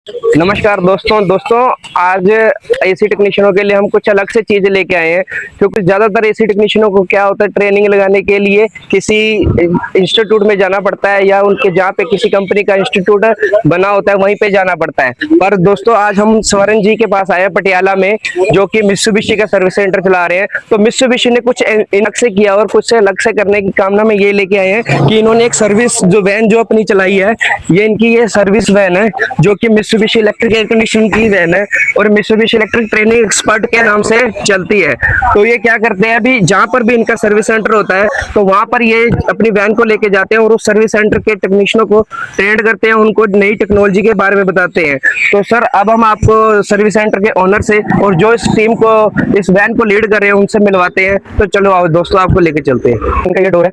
नमस्कार दोस्तों आज एसी टेक्नीशियनों के लिए हम कुछ अलग से चीजें लेके आए हैं, क्योंकि ज्यादातर एसी टेक्नीशियनों को क्या होता है, ट्रेनिंग लगाने के लिए किसी इंस्टीट्यूट में जाना पड़ता है या उनके जहाँ पे किसी कंपनी का इंस्टीट्यूट बना होता है वहीं पे जाना पड़ता है। पर दोस्तों आज हम स्वर्ण जी के पास आए हैं पटियाला में, जो कि मित्सुबिशी का सर्विस सेंटर चला रहे हैं। तो मित्सुबिशी ने कुछ अलग से किया और कुछ से अलग से करने की कामना में ये लेके आए हैं कि इन्होंने एक सर्विस जो वैन जो अपनी चलाई है, ये इनकी ये सर्विस वैन है जो कि मित्सुबिशी इलेक्ट्रिक एयर कंडीशन की वैन है और मित्सुबिशी इलेक्ट्रिक ट्रेनिंग एक्सपर्ट के नाम से चलती है। तो ये क्या करते हैं, अभी जहां पर भी इनका सर्विस सेंटर होता है तो वहां पर ये अपनी वैन को लेके जाते हैं और उस सर्विस सेंटर के टेक्नीशियनों को ट्रेन करते हैं, उनको नई टेक्नोलॉजी के बारे में बताते हैं। तो सर अब हम आपको सर्विस सेंटर के ओनर से और जो इस टीम को इस वैन को लीड कर रहे हैं उनसे मिलवाते हैं। तो चलो आओ दोस्तों, आपको लेके चलते हैं। उनका ये डोर है।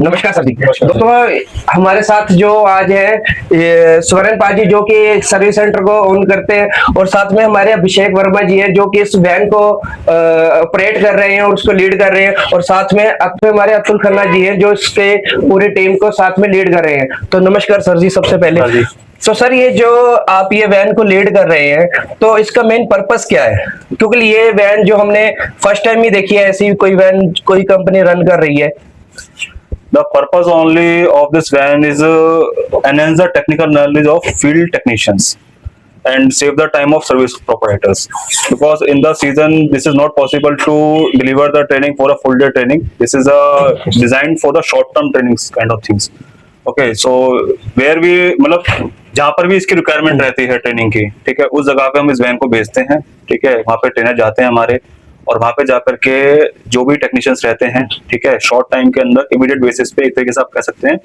नमस्कार सर जी। दोस्तों हमारे साथ जो आज है स्वर्ण पाजी जो कि सर्विस सेंटर को ओन करते हैं, और साथ में हमारे अभिषेक वर्मा जी हैं जो कि इस वैन को ऑपरेट कर रहे हैं और उसको लीड कर रहे हैं, और साथ में हमारे अतुल खन्ना जी हैं जो इसके पूरी टीम को साथ में लीड कर रहे हैं। तो नमस्कार सर जी सबसे पहले। तो सर ये जो आप ये वैन को लीड कर रहे हैं तो इसका मेन पर्पस क्या है, क्योंकि ये वैन जो हमने फर्स्ट टाइम ही देखी है ऐसी कोई वैन कोई कंपनी रन कर रही है। The purpose only of this van is enhance the technical knowledge of field technicians and save the time of service proprietors. Because in the season, this is not possible to deliver the training for a full day training. This is designed for the short term trainings kind of things. Okay, so where we मतलब जहाँ पर भी इसकी requirement रहती है training की, ठीक है, उस जगह पे हम इस वैन को भेजते हैं। ठीक है, वहाँ पे ट्रेनर जाते हैं हमारे, और वहां पे जाकर के जो भी टेक्नीशियंस रहते हैं, ठीक है, शॉर्ट टाइम के अंदर इमीडिएट बेसिस पे एक तरीके से आप कह सकते हैं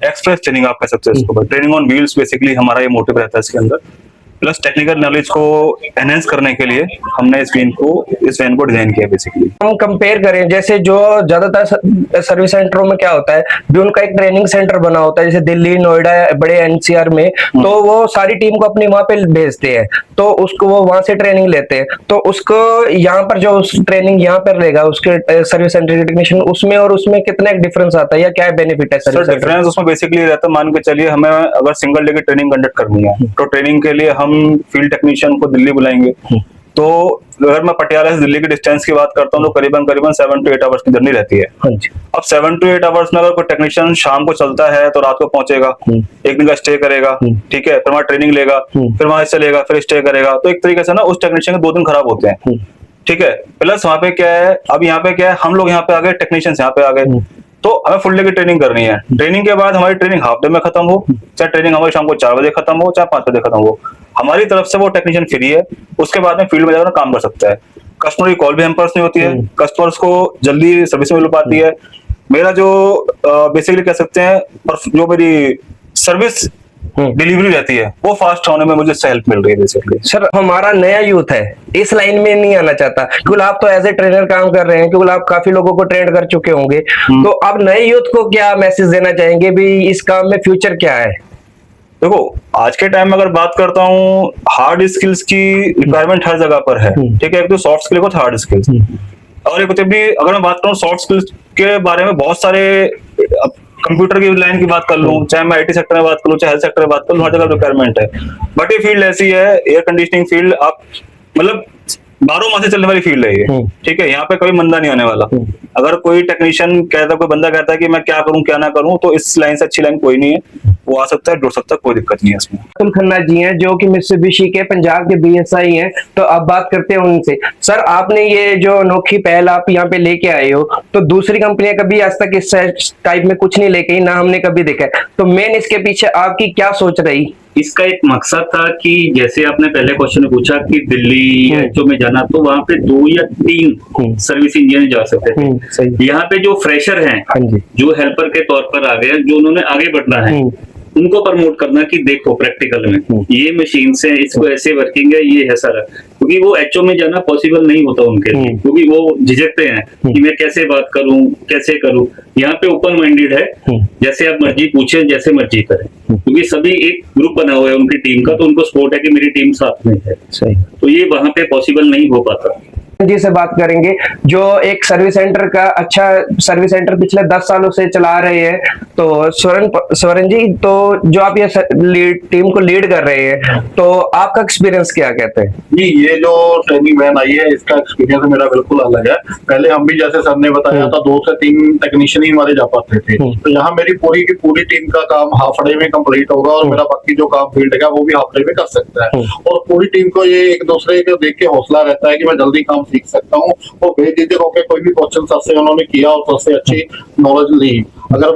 एक्सप्रेस ट्रेनिंग आप कह सकते हैं इसको। ट्रेनिंग ऑन व्हील्स बेसिकली हमारा ये मोटिव रहता है इसके अंदर, प्लस टेक्निकल नॉलेज को एनहेंस करने के लिए हमने इस वैन को डिजाइन किया बेसिकली। हम कंपेयर करें जैसे जो ज्यादातर सर्विस सेंटरों में क्या होता है, भी उनका एक ट्रेनिंग सेंटर बना होता है, जैसे दिल्ली नोएडा बड़े एनसीआर में, तो वो सारी टीम को अपनी वहां पे भेजते हैं, तो उसको वो वहां से ट्रेनिंग लेते हैं। तो उसको यहाँ पर जो ट्रेनिंग यहाँ पर लेगा उसके सर्विस सेंटर के टेक्नीशियन, उसमें और उसमें कितना एक डिफरेंस आता है या क्या बेनिफिट है सर? डिफरेंस उसमें बेसिकली रहता है, मान के चलिए हमें अगर सिंगल डे की ट्रेनिंग कंडक्ट करनी है तो ट्रेनिंग के लिए हम फील्ड टेक्नीशियन को दिल्ली बुलाएंगे। तो अगर मैं पटियाला से दिल्ली की डिस्टेंस की बात करता हूँ तो करीबन 7 to 8 आवर्स की जर्नी रहती है। अब 7 to 8 आवर्स में अगर कोई टेक्नीशियन शाम को चलता है तो रात को पहुंचेगा, एक दिन का स्टे करेगा, ठीक है, फिर वहां ट्रेनिंग लेगा, फिर वहां चलेगा, फिर स्टे करेगा, तो एक तरीके से ना उस टेक्नीशियन के 2 दिन खराब होते हैं। ठीक है, प्लस वहां पे क्या है, अब यहाँ पे क्या है, हम लोग यहाँ पे आ गए, टेक्नीशियंस यहाँ पे आ गए, तो हमें फुल डे की ट्रेनिंग करनी है। ट्रेनिंग के बाद हमारी ट्रेनिंग हाफ डे में खत्म हो, चाहे ट्रेनिंग हमारी शाम को 4 बजे खत्म हो, चाहे 5 बजे खत्म हो, हमारी तरफ से वो टेक्नीशियन फ्री है, उसके बाद में फील्ड में जाकर काम कर सकता है। कस्टमर की कॉल भी हैम्पर्स नहीं होती है, कस्टमर्स को जल्दी सर्विस मिल पाती है। मेरा जो बेसिकली कह सकते हैं, और जो मेरी सर्विस डिलीवरी रहती है वो फास्ट होने में मुझे हेल्प मिल रही है बेसिकली। सर हमारा नया यूथ है, इस लाइन में नहीं आना चाहता, क्योंकि आप तो एज ए ट्रेनर काम कर रहे हैं, क्योंकि आप काफी लोगों को ट्रेन कर चुके होंगे, तो आप नए यूथ को क्या मैसेज देना चाहेंगे भी इस काम में फ्यूचर क्या है? देखो आज के टाइम में अगर बात करता हूँ, हार्ड स्किल्स की रिक्वायरमेंट हर जगह पर है। ठीक है, एक तो सॉफ्ट स्किल और हार्ड स्किल्स, और एक भी अगर मैं बात करूँ सॉफ्ट स्किल्स के बारे में, बहुत सारे कंप्यूटर की लाइन की बात कर लूं, चाहे मैं आईटी सेक्टर में बात करूं, चाहे हेल्थ सेक्टर में बात करूं, हर जगह रिक्वायरमेंट है। बट ये फील्ड ऐसी है, एयर कंडीशनिंग फील्ड, आप मतलब 12 माह से चलने वाली फील्ड है ये। ठीक है, यहाँ पे कभी मंदा नहीं आने वाला। अगर कोई टेक्नीशियन कहता है, कोई बंदा कहता है कि मैं क्या करूं क्या ना करूं, तो इस लाइन से अच्छी लाइन कोई नहीं है, वो आ सकता है, जुड़ सकता है, कोई दिक्कत नहीं है इसमें। अतुल खन्ना जी हैं जो कि मित्सुबिशी के पंजाब के बीएसआई हैं, तो अब बात करते हैं उनसे। सर आपने ये जो अनोखी पहल आप यहाँ पे लेके आए हो, तो दूसरी कंपनियां कभी आज तक इस टाइप में कुछ नहीं लेके, ना हमने कभी देखा है, तो मेन इसके पीछे आपकी क्या सोच रही? इसका एक मकसद था कि जैसे आपने पहले क्वेश्चन में पूछा कि दिल्ली या एचओ में जाना, तो वहाँ पे 2 या 3 सर्विस इंजीनियर जा सकते थे। यहाँ पे जो फ्रेशर हैं, जो हेल्पर के तौर पर आ गए, जो उन्होंने आगे बढ़ना है, उनको प्रमोट करना कि देखो प्रैक्टिकल में ये मशीन से इसको ऐसे वर्किंग है, ये है सारा, क्योंकि वो एचओ में जाना पॉसिबल नहीं होता उनके लिए, क्योंकि वो झिझकते हैं कि मैं कैसे बात करूं, कैसे करूं। यहाँ पे ओपन माइंडेड है, जैसे आप मर्जी पूछे, जैसे मर्जी करें, क्योंकि सभी एक ग्रुप बना हुआ है उनकी टीम का, तो उनको सपोर्ट है कि मेरी टीम साथ में है। तो ये वहां पे पॉसिबल नहीं हो पाता। जी से बात करेंगे, जो एक सर्विस सेंटर का अच्छा सर्विस सेंटर पिछले 10 सालों से चला रहे हैं। तो स्वरण जी, तो जो आप ये टीम को लीड कर रहे हैं, तो आपका एक्सपीरियंस क्या कहते हैं? जी, ये जो ट्रेनिंग वैन आई है इसका एक्सपीरियंस मेरा बिल्कुल अलग है। पहले हम भी जैसे सर ने बताया था 2 से 3 टेक्नीशियन ही हमारे जा पाते थे, तो यहाँ मेरी पूरी की पूरी टीम का काम हाफ डे में कंप्लीट होगा और मेरा बाकी जो काम फील्ड का वो भी हाफ डे में कर सकता है। और पूरी टीम को ये एक दूसरे को देख के हौसला रहता है कि मैं जल्दी काम सीख सकता हूँ और बेझिझक होकर कोई भी क्वेश्चन सर से उन्होंने किया और सबसे अच्छी नॉलेज ली। अगर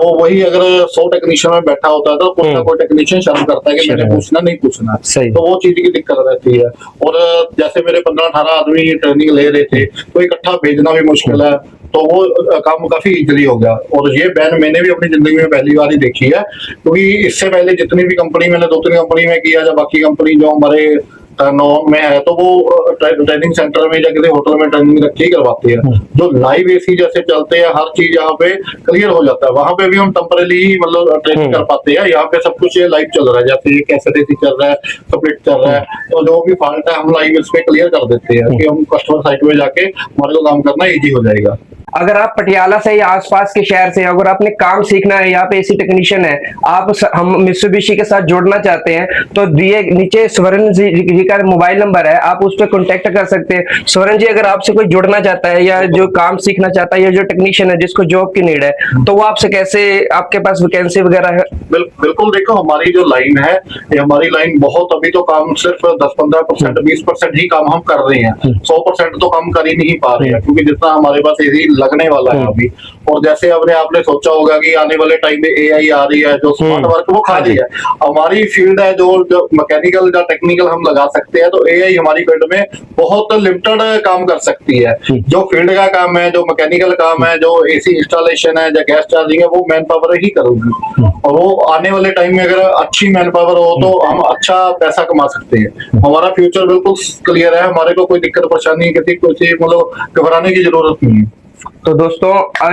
100 टेक्नीशियन में बैठा होता है तो कोई ना कोई टेक्नीशियन शर्म करता है कि मैंने पूछना नहीं पूछना, तो वो चीज की दिक्कत रहती है। और जैसे मेरे 15-18 आदमी ट्रेनिंग ले रहे थे तो इकट्ठा भेजना भी मुश्किल है, तो वो काम काफी इजीली हो गया। और ये बैन मैंने भी अपनी जिंदगी में पहली बार ही देखी है, क्योंकि इससे पहले जितनी भी कंपनी मैंने 2-3 कंपनी में किया, जब बाकी कंपनी जो हमारे नॉन में है तो वो ट्रेनिंग सेंटर में या किसी होटल में ट्रेनिंग रखी ही करवाती है। जो लाइव एसी जैसे चलते हैं हर चीज यहाँ पे क्लियर हो जाता है, वहां पे भी हम टेम्परेली ही मतलब ट्रेनिंग कर पाते हैं। यहाँ पे सब कुछ ये लाइव चल रहा है, जैसे ये कैसे एसी चल रहा है, स्प्लिट चल रहा है, तो जो भी फॉल्ट है हम लाइव इस पे क्लियर कर देते हैं कि हम कस्टमर साइट में जाके हमारे को काम करना इजी हो जाएगा। अगर आप पटियाला से या आसपास के शहर से, अगर आपने काम सीखना है, यहाँ पे एसी टेक्नीशियन है, आप हम मित्सुबिशी के साथ जुड़ना चाहते हैं, तो दिए नीचे स्वर्ण जी का मोबाइल नंबर है, आप उस पर कांटेक्ट कर सकते हैं। स्वर्ण जी, अगर आपसे कोई जुड़ना चाहता है या जो काम सीखना चाहता है या जो टेक्नीशियन है जिसको जॉब की नीड है, तो वो आपसे कैसे, आपके पास वैकेंसी वगैरह है? बिल्कुल, देखो हमारी जो लाइन है, ये हमारी लाइन बहुत, अभी तो काम सिर्फ 10-15%, 20% ही काम हम कर रहे हैं, 100% तो काम कर ही नहीं पा रहे हैं, क्योंकि जितना हमारे पास एसी लगने वाला है अभी। और जैसे आपने सोचा होगा कि आने वाले टाइम में एआई आ रही है, जो स्मार्ट वर्क वो खा रही है। हमारी फील्ड है जो मैकेनिकल या टेक्निकल हम लगा सकते हैं, तो एआई हमारी फील्ड में बहुत लिमिटेड काम कर सकती है। जो फील्ड का काम है, जो मैकेनिकल काम है, जो एसी इंस्टॉलेशन है या गैस चार्जिंग है, वो मैन पावर ही करूंगी। और वो आने वाले टाइम में अगर अच्छी मैन पावर हो तो हम अच्छा पैसा कमा सकते हैं। हमारा फ्यूचर बिल्कुल क्लियर है, हमारे को कोई दिक्कत परेशानी किसी कुछ मतलब घबराने की जरूरत नहीं है। तो दोस्तों,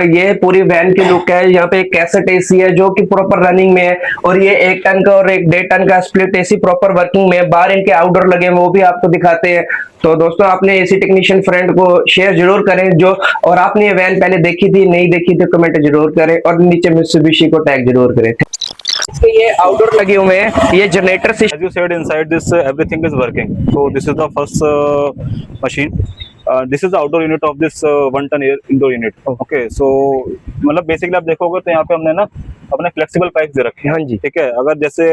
ये पूरी वैन की लुक है। यहाँ पे एक कैसेट एसी है जो कि प्रॉपर रनिंग में है, और ये 1 टन का और 1.5 टन का स्प्लिट एसी प्रॉपर वर्किंग में है। बाहर इनके आउटडोर लगे हैं, वो भी आपको दिखाते हैं। तो दोस्तों, आपने एसी टेक्नीशियन फ्रेंड को शेयर जरूर करें, जो और आपने ये वैन पहले देखी थी नहीं देखी तो कमेंट जरूर करें, और नीचे मित्सुबिशी को टैग जरूर करें। तो ये आउटडोर लगे हुए हैं, ये generator system. As you said, inside this everything is working. So this is the first machine. This is the outdoor unit of this 1 ton indoor unit. Okay, so मतलब बेसिकली आप देखोगे तो यहाँ पे हमने ना अपने फ्लेक्सिबल पाइप दे रखे हैं। हाँ जी, ठीक है। अगर जैसे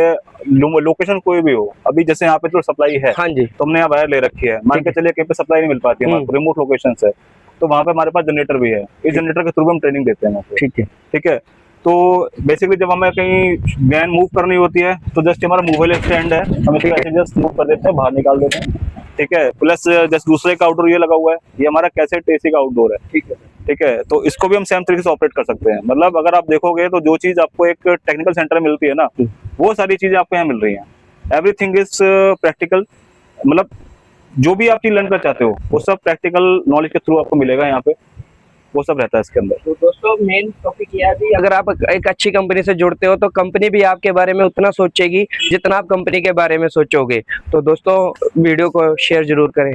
लोकेशन कोई भी हो, अभी जैसे यहाँ पे जो सप्लाई है, हाँ जी, तो हमने यहाँ वायर ले रखी है। मान के चलिए कहीं पे सप्लाई नहीं मिल पाती है, रिमोट लोकेशन से, तो वहाँ पे हमारे पास जनरेटर भी है। इस जनरेटर के थ्रू हम ट्रेनिंग देते हैं। ठीक है, ठीक है। तो बेसिकली जब हमें कहीं वैन मूव करनी होती है तो जस्ट हमारा मूवेबल स्टैंड है, हम इसे ऐसे जस्ट मूव कर देते हैं, बाहर निकाल देते हैं। ठीक है। प्लस जस्ट दूसरे का आउटडोर ये लगा हुआ है, ये हमारा कैसेट एसी का आउटडोर है। ठीक है। ठीक है। तो इसको भी हम सेम तरीके से ऑपरेट कर सकते हैं। मतलब अगर आप देखोगे तो जो चीज आपको एक टेक्निकल सेंटर में मिलती है ना, वो सारी चीजें आपको यहाँ मिल रही हैं। एवरीथिंग इज प्रैक्टिकल, मतलब जो भी आप चीज लर्न कर चाहते हो वो सब प्रैक्टिकल नॉलेज के थ्रू आपको मिलेगा यहाँ पे, वो सब रहता है इसके अंदर। तो दोस्तों, मेन टॉपिक ये है, अगर आप एक अच्छी कंपनी से जुड़ते हो तो कंपनी भी आपके बारे में उतना सोचेगी जितना आप कंपनी के बारे में सोचोगे। तो दोस्तों, वीडियो को शेयर जरूर करें।